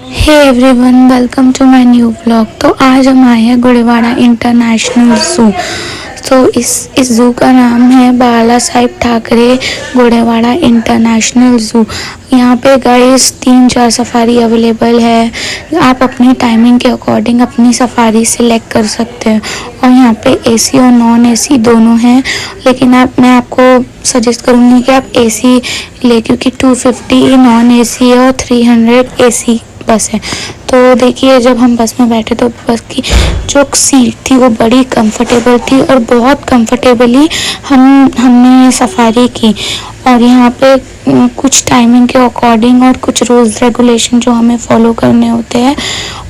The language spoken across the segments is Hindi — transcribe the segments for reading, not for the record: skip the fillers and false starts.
Hey everyone, welcome to my new vlog. तो आज हम आए हैं गुड़ीवाड़ा इंटरनेशनल ज़ू। तो इस ज़ू का नाम है बाला साहेब ठाकरे गुड़ीवाड़ा इंटरनेशनल ज़ू। यहाँ पे गाइस 3-4 सफारी अवेलेबल है। आप अपनी टाइमिंग के अकॉर्डिंग अपनी सफारी सिलेक्ट कर सकते हैं। और यहाँ पे एसी और नॉन एसी दोनों हैं, लेकिन मैं आपको सजेस्ट करूँगी कि आप एसी ले, क्योंकि 250 नॉन एसी और 300 एसी बस है। तो देखिए, जब हम बस में बैठे तो बस की जो सीट थी वो बड़ी कंफर्टेबल थी और बहुत कंफर्टेबली हमने सफारी की। और यहाँ पे कुछ टाइमिंग के अकॉर्डिंग और कुछ रूल्स रेगुलेशन जो हमें फॉलो करने होते हैं,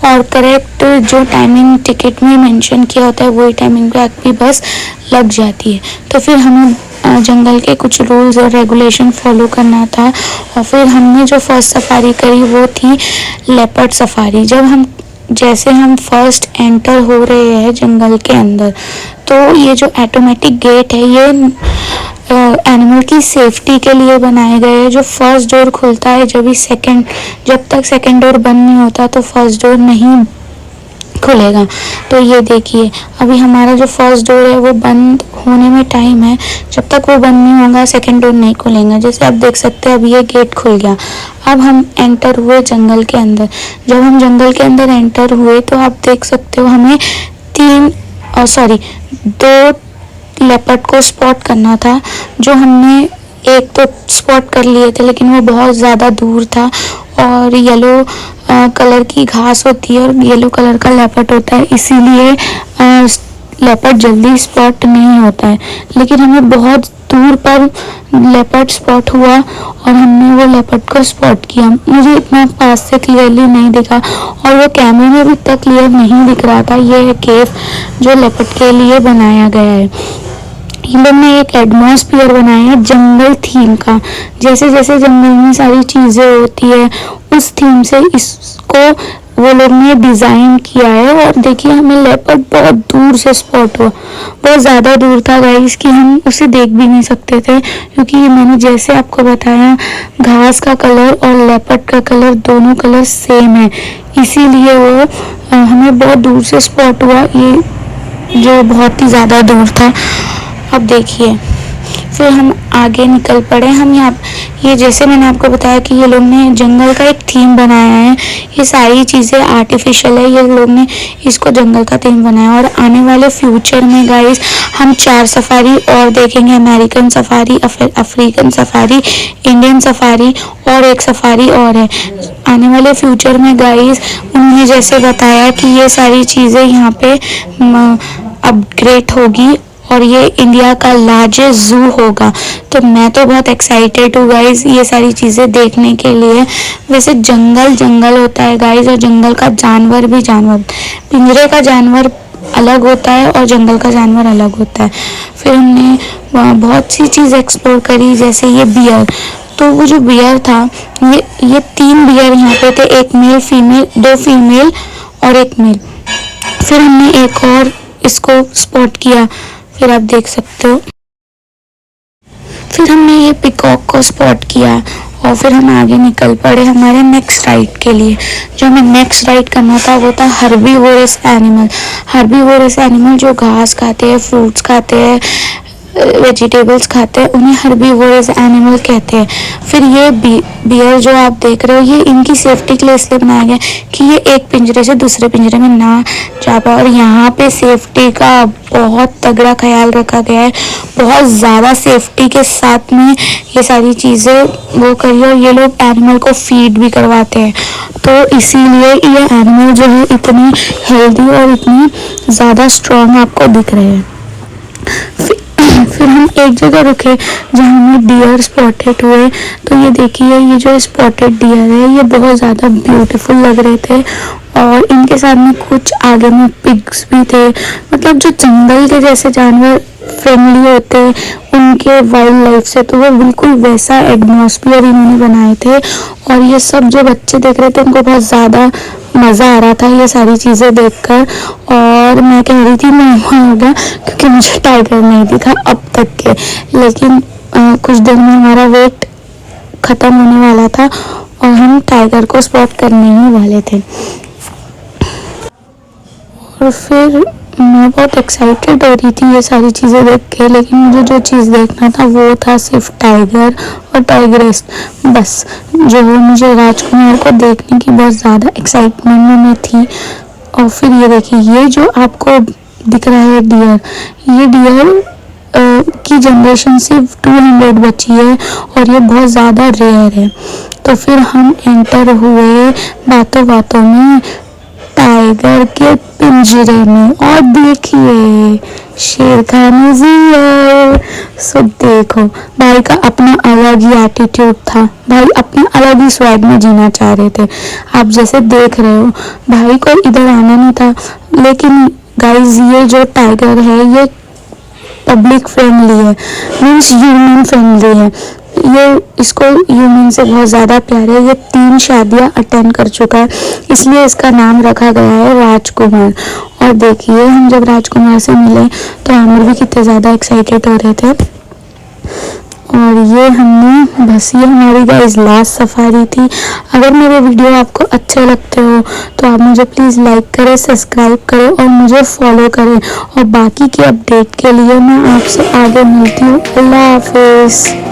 और करेक्ट जो टाइमिंग टिकट में मेंशन किया होता है वही टाइमिंग पे आपकी बस लग जाती है। तो फिर हमें जंगल के कुछ रूल्स और रेगुलेशन फॉलो करना था। और फिर हमने जो फर्स्ट सफारी करी वो थी लेपर्ड सफारी। जैसे हम फर्स्ट एंटर हो रहे हैं जंगल के अंदर, तो ये जो ऑटोमेटिक गेट है ये एनिमल की सेफ्टी के लिए बनाए गए हैं। जो फर्स्ट डोर खुलता है जब तक सेकंड डोर बंद नहीं होता तो फर्स्ट डोर नहीं खुलेगा। तो ये देखिए, अभी हमारा जो फर्स्ट डोर है वो बंद होने में टाइम है। जब तक वो बंद नहीं होगा सेकंड डोर नहीं खुलेगा। जैसे आप देख सकते हैं अभी ये गेट खुल गया। अब हम एंटर हुए जंगल के अंदर। जब हम जंगल के अंदर एंटर हुए तो आप देख सकते हो हमें दो लेपर्ड को स्पॉट करना था। जो हमने एक तो स्पॉट कर लिए थे, लेकिन वो बहुत ज़्यादा दूर था। और येलो कलर की घास होती है और येलो कलर का लेपर्ड होता है, इसीलिए लेपर्ड जल्दी स्पॉट नहीं होता है। लेकिन हमें बहुत दूर पर लेपर्ड स्पॉट हुआ और हमने वो लेपर्ड को स्पॉट किया। मुझे इतना पास से क्लियरली नहीं दिखा और वो कैमरे में भी इतना क्लियर नहीं दिख रहा था। ये है केव जो लेपर्ड के लिए बनाया गया है। इन लोग ने एक एटमॉस्फेयर बनाया है जंगल थीम का। जैसे जैसे जंगल में सारी चीज़ें होती है उस थीम से इसको वो लोग ने डिज़ाइन किया है। और देखिए, हमें लेपर्ड बहुत दूर से स्पॉट हुआ। बहुत ज़्यादा दूर था गाइस कि हम उसे देख भी नहीं सकते थे, क्योंकि मैंने जैसे आपको बताया घास का कलर और लेपर्ड का कलर दोनों कलर सेम है, इसीलिए वो हमें बहुत दूर से स्पॉट हुआ, ये जो बहुत ही ज़्यादा दूर था। अब देखिए, फिर हम आगे निकल पड़े। ये जैसे मैंने आपको बताया कि ये लोग ने जंगल का एक थीम बनाया है। ये सारी चीज़ें आर्टिफिशियल है, ये लोग ने इसको जंगल का थीम बनाया। और आने वाले फ्यूचर में गाइस हम 4 सफारी और देखेंगे। American safari, African safari, Indian safari और एक सफारी और है आने वाले फ्यूचर में गाइस। उन्होंने जैसे बताया कि ये सारी चीज़ें यहाँ पे अपग्रेड होगी और ये इंडिया का लार्जेस्ट ज़ू होगा। तो मैं तो बहुत एक्साइटेड हूँ गाइस ये सारी चीज़ें देखने के लिए। वैसे जंगल होता है गाइस, और जंगल का जानवर भी जानवर, पिंजरे का जानवर अलग होता है और जंगल का जानवर अलग होता है। फिर हमने वहाँ बहुत सी चीज़ एक्सप्लोर करी, जैसे ये बियर। तो वो जो बियर था, ये 3 बियर यहाँ पे थे, एक मेल फीमेल, 2 फीमेल और एक मेल। फिर हमने एक और इसको स्पॉट किया, फिर आप देख सकते हो। फिर हमने ये पिकॉक को स्पॉट किया और फिर हम आगे निकल पड़े हमारे नेक्स्ट राइड के लिए। जो हमें नेक्स्ट राइड करना था वो था हर्बीवोरस एनिमल जो घास खाते हैं, फ्रूट्स खाते हैं, वेजिटेबल्स खाते हैं, उन्हें हर्बीवोरस एनिमल कहते हैं। फिर ये बियर जो आप देख रहे हो, ये इनकी सेफ्टी के लिए इसलिए बनाया गया कि ये एक पिंजरे से दूसरे पिंजरे में ना जा पाए। और यहाँ पे सेफ्टी का बहुत तगड़ा ख्याल रखा गया है। बहुत ज़्यादा सेफ्टी के साथ में ये सारी चीज़ें वो करिए। और ये लोग एनिमल को फीड भी करवाते हैं, तो इसीलिए ये एनिमल जो है इतनी हेल्दी और इतनी ज़्यादा स्ट्रॉन्ग आपको दिख रहे हैं। फिर हम एक जगह रुके जहाँ हमें डियर स्पॉटेड हुए। तो ये देखिए, ये जो स्पॉटेड डियर है ये बहुत ज़्यादा ब्यूटीफुल लग रहे थे। और इनके साथ में कुछ आगे में पिग्स भी थे। मतलब जो जंगल के जैसे जानवर फ्रेंडली होते हैं उनके वाइल्ड लाइफ से, तो वो बिल्कुल वैसा एटमॉस्फेयर इन्होंने बनाए थे। और ये सब जो बच्चे देख रहे थे उनको बहुत ज़्यादा मज़ा आ रहा था ये सारी चीज़ें देखकर। और मैं कह रही थी मैं वहाँ होगा, क्योंकि मुझे टाइगर नहीं दिखा अब तक के। लेकिन कुछ देर में हमारा वेट ख़त्म होने वाला था और हम टाइगर को स्पॉट करने ही वाले थे। और फिर मैं बहुत एक्साइटेड हो रही थी ये सारी चीज़ें देख के, लेकिन मुझे जो चीज़ देखना था वो था सिर्फ टाइगर और टाइग्रेस बस, जो मुझे राजकुमार को देखने की बहुत ज़्यादा एक्साइटमेंट में मैं थी। और फिर ये देखिए, ये जो आपको दिख रहा है डियर, ये डियर की जनरेशन सिर्फ 200 बची है और ये बहुत ज़्यादा रेयर है। तो फिर हम एंटर हुए बातों बातों में टाइगर के पिंजरे में और देखिए शेर खान इज हियर। सो देखो भाई का अपना अलग ही एटीट्यूड था, भाई अपने अलग ही स्वैग में जीना चाह रहे थे। आप जैसे देख रहे हो भाई को इधर आना नहीं था, लेकिन गाइस ये जो टाइगर है ये पब्लिक फ्रेंडली है, मीन्स ह्यूमन फ्रेंडली है। ये इसको ह्यूमन से बहुत ज़्यादा प्यार है। ये 3 शादियाँ अटेंड कर चुका है, इसलिए इसका नाम रखा गया है राजकुमार। और देखिए हम जब राजकुमार से मिले तो आमिर भी कितने ज़्यादा एक्साइटेड हो रहे थे। और ये हमने बस ये हमारी गाइस लास्ट सफारी थी। अगर मेरे वीडियो आपको अच्छे लगते हो तो आप मुझे प्लीज़ लाइक करें, सब्सक्राइब करें और मुझे फॉलो करें। और बाकी की अपडेट के लिए मैं आपसे आगे मिलती हूँ। अल्लाह हाफिज़।